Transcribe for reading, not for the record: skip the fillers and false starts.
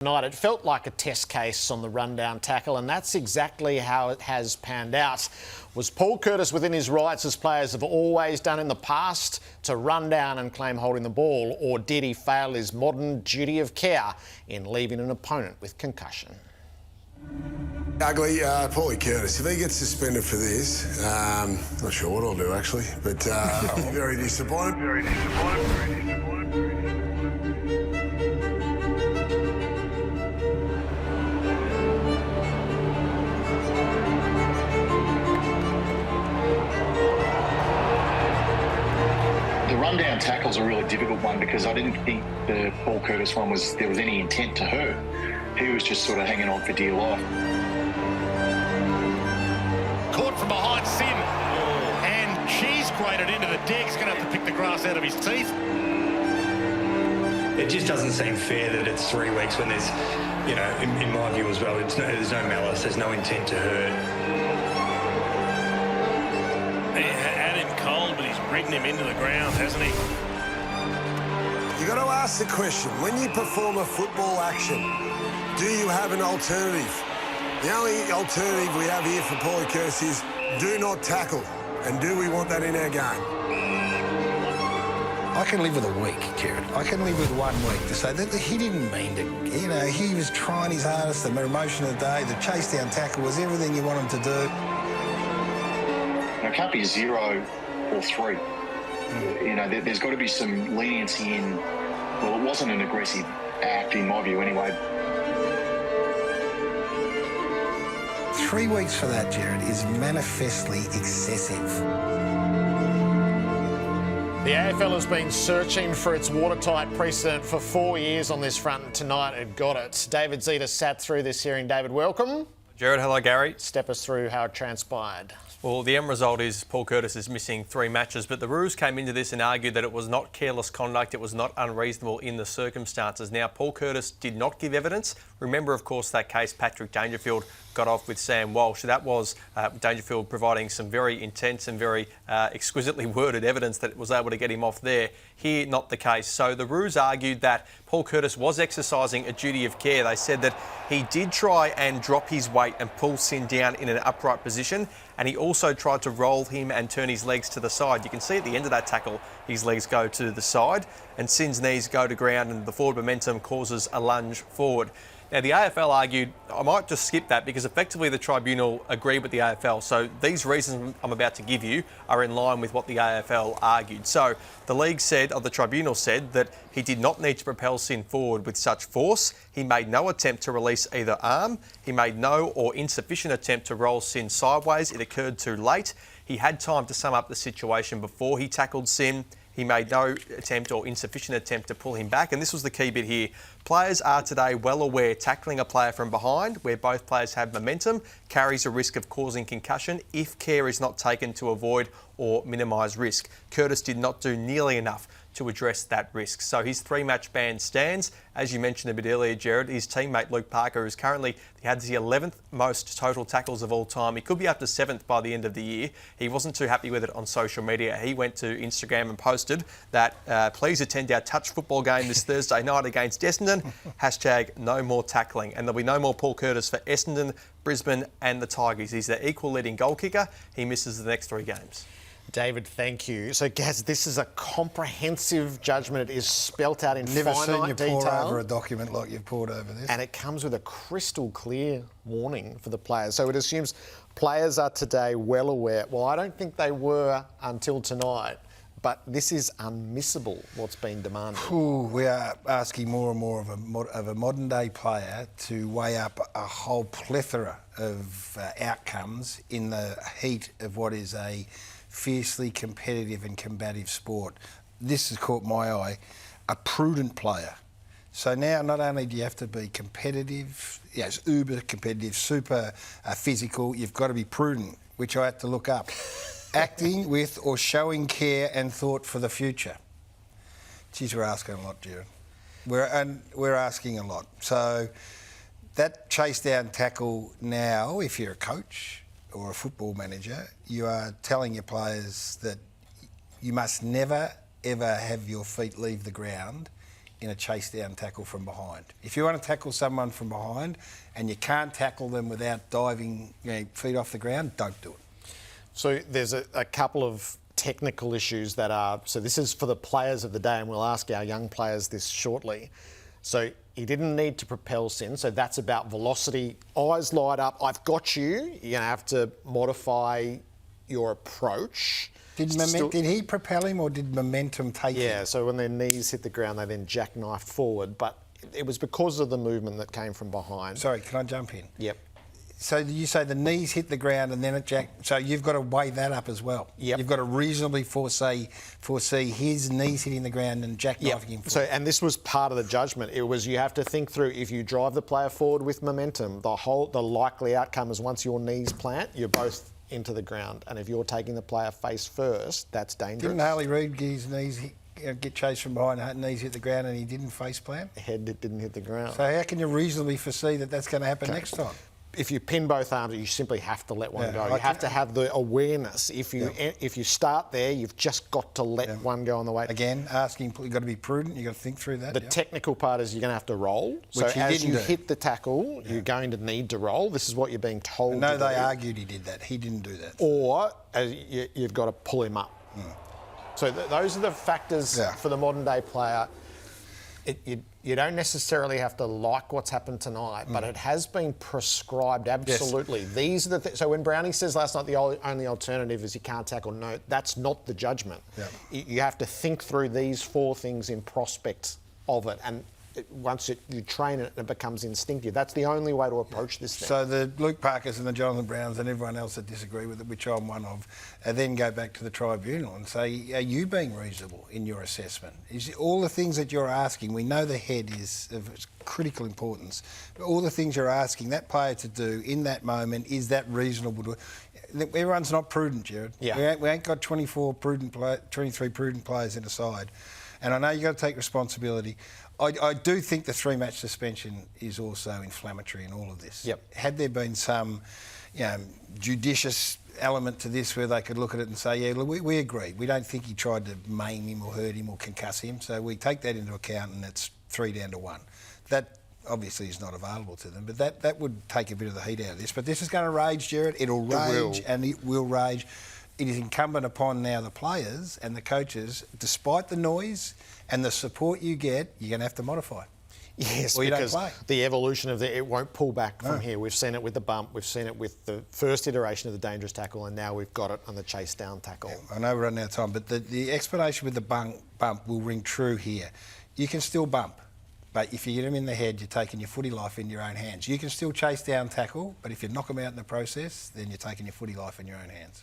Tonight, it felt like a test case on the rundown tackle, and that's exactly how it has panned out. Was Paul Curtis within his rights, as players have always done in the past, to run down and claim holding the ball, or did he fail his modern duty of care in leaving an opponent with concussion? Ugly, Paulie Curtis. If he gets suspended for this, not sure what I'll do actually, but I'll be very disappointed. Very disappointed. Very disappointed. The rundown tackle's a really difficult one because I didn't think the Paul Curtis one there was any intent to hurt. He was just sort of hanging on for dear life. Caught from behind Sin, and cheese grated into the deck. He's going to have to pick the grass out of his teeth. It just doesn't seem fair that it's 3 weeks when there's, you know, in my view as well, there's no malice, there's no intent to hurt. He had him cold, but he's ridden him into the ground, hasn't he? You got to ask the question, when you perform a football action, do you have an alternative? The only alternative we have here for Paulie Curtis is do not tackle. And do we want that in our game? I can live with a week, Gerard. I can live with 1 week to say that he didn't mean to. You know, he was trying his hardest. The emotion of the day, the chase down tackle was everything you want him to do. It can't be 0 or 3. You know, there's got to be some leniency in. Well, it wasn't an aggressive act in my view, anyway. 3 weeks for that, Gerard, is manifestly excessive. The AFL has been searching for its watertight precedent for 4 years on this front, and tonight it got it. David Zeta sat through this hearing. David, welcome. Gerard, hello Gary. Step us through how it transpired. Well, the end result is Paul Curtis is missing 3 matches, but the Roos came into this and argued that it was not careless conduct, it was not unreasonable in the circumstances. Now, Paul Curtis did not give evidence. Remember, of course, that case Patrick Dangerfield got off with Sam Walsh. That was Dangerfield providing some very intense and very exquisitely worded evidence that was able to get him off there. Here, not the case. So the Roos argued that Paul Curtis was exercising a duty of care. They said that he did try and drop his weight and pull Sin down in an upright position, and he also tried to roll him and turn his legs to the side. You can see at the end of that tackle, his legs go to the side and Sin's knees go to ground, and the forward momentum causes a lunge forward. Now, the AFL argued, I might just skip that because effectively the Tribunal agreed with the AFL. So these reasons I'm about to give you are in line with what the AFL argued. So the league said, or the Tribunal said, that he did not need to propel Sin forward with such force. He made no attempt to release either arm. He made no or insufficient attempt to roll Sin sideways. It occurred too late. He had time to sum up the situation before he tackled Sin. He made no attempt or insufficient attempt to pull him back. And this was the key bit here. Players are today well aware tackling a player from behind, where both players have momentum, carries a risk of causing concussion if care is not taken to avoid or minimise risk. Curtis did not do nearly enough to address that risk. So his 3-match ban stands. As you mentioned a bit earlier, Gerard, his teammate Luke Parker is currently, he had the 11th most total tackles of all time. He could be up to 7th by the end of the year. He wasn't too happy with it on social media. He went to Instagram and posted that, please attend our touch football game this Thursday night against Essendon. Hashtag no more tackling. And there'll be no more Paul Curtis for Essendon, Brisbane and the Tigers. He's their equal leading goal kicker. He misses the next 3 games. David, thank you. So, Gaz, this is a comprehensive judgment. It is spelt out in Never finite seen you detail. pour over a document like you've poured over this. And it comes with a crystal clear warning for the players. So it assumes players are today well aware. Well, I don't think they were until tonight, but this is unmissable, what's been demanded. Ooh, we are asking more and more of a modern-day player to weigh up a whole plethora of outcomes in the heat of what is a fiercely competitive and combative sport. This has caught my eye, a prudent player. So now not only do you have to be competitive, yes, uber competitive, super physical, you've got to be prudent, which I had to look up. Acting with or showing care and thought for the future. Geez, we're asking a lot, Gerard. We're asking a lot. So that chase down tackle now, if you're a coach or a football manager, you are telling your players that you must never, ever have your feet leave the ground in a chase down tackle from behind. If you want to tackle someone from behind and you can't tackle them without diving, feet off the ground, don't do it. So there's a couple of technical issues that are, so this is for the players of the day, and we'll ask our young players this shortly. So he didn't need to propel Sin, so that's about velocity. Eyes light up, I've got you. You're going to have to modify your approach. Did he propel him or did momentum take him? Yeah, so when their knees hit the ground, they then jackknifed forward, but it was because of the movement that came from behind. Sorry, can I jump in? Yep. So you say the knees hit the ground and then it jacked. So you've got to weigh that up as well. Yep. You've got to reasonably foresee his knees hitting the ground and jackknifing him forward. So, and this was part of the judgment. It was, you have to think through, if you drive the player forward with momentum, the likely outcome is once your knees plant, you're both into the ground. And if you're taking the player face first, that's dangerous. Didn't Harley Reid get his knees get chased from behind, knees hit the ground and he didn't face plant? Head didn't hit the ground. So how can you reasonably foresee that that's going to happen next time? If you pin both arms, you simply have to let one go. You have to have the awareness. If you start there, you've just got to let one go on the way. Again, you've got to be prudent. You've got to think through that. The technical part is you're going to have to roll. Which so as you hit the tackle, you're going to need to roll. This is what you're being told. No, they argued he did that. He didn't do that. Or you've got to pull him up. So those are the factors for the modern day player. You don't necessarily have to like what's happened tonight, but it has been prescribed absolutely. Yes. These are the so when Brownie says last night the only alternative is you can't tackle, no, that's not the judgment. You have to think through these four things in prospect of it, and once you train it, it becomes instinctive. That's the only way to approach this thing. So the Luke Parkers and the Jonathan Browns and everyone else that disagree with it, which I'm one of, then go back to the tribunal and say, are you being reasonable in your assessment? Is all the things that you're asking, we know the head is of critical importance, but all the things you're asking that player to do in that moment, is that reasonable? Everyone's not prudent, Gerard. Yeah. We ain't got 23 prudent players in a side. And I know you've got to take responsibility. I do think the 3-match suspension is also inflammatory in all of this. Yep. Had there been some judicious element to this where they could look at it and say, yeah, look, we agree. We don't think he tried to maim him or hurt him or concuss him, so we take that into account and it's 3 down to 1. That obviously is not available to them, but that would take a bit of the heat out of this. But this is going to rage, Gerard. It'll rage and it will rage. It is incumbent upon now the players and the coaches, despite the noise and the support you get, you're going to have to modify. Yes, or you because don't play. The evolution of it won't pull back from here. We've seen it with the bump, we've seen it with the first iteration of the dangerous tackle, and now we've got it on the chase down tackle. Yeah, I know we're running out of time, but the explanation with the bump will ring true here. You can still bump, but if you get them in the head, you're taking your footy life in your own hands. You can still chase down tackle, but if you knock them out in the process, then you're taking your footy life in your own hands.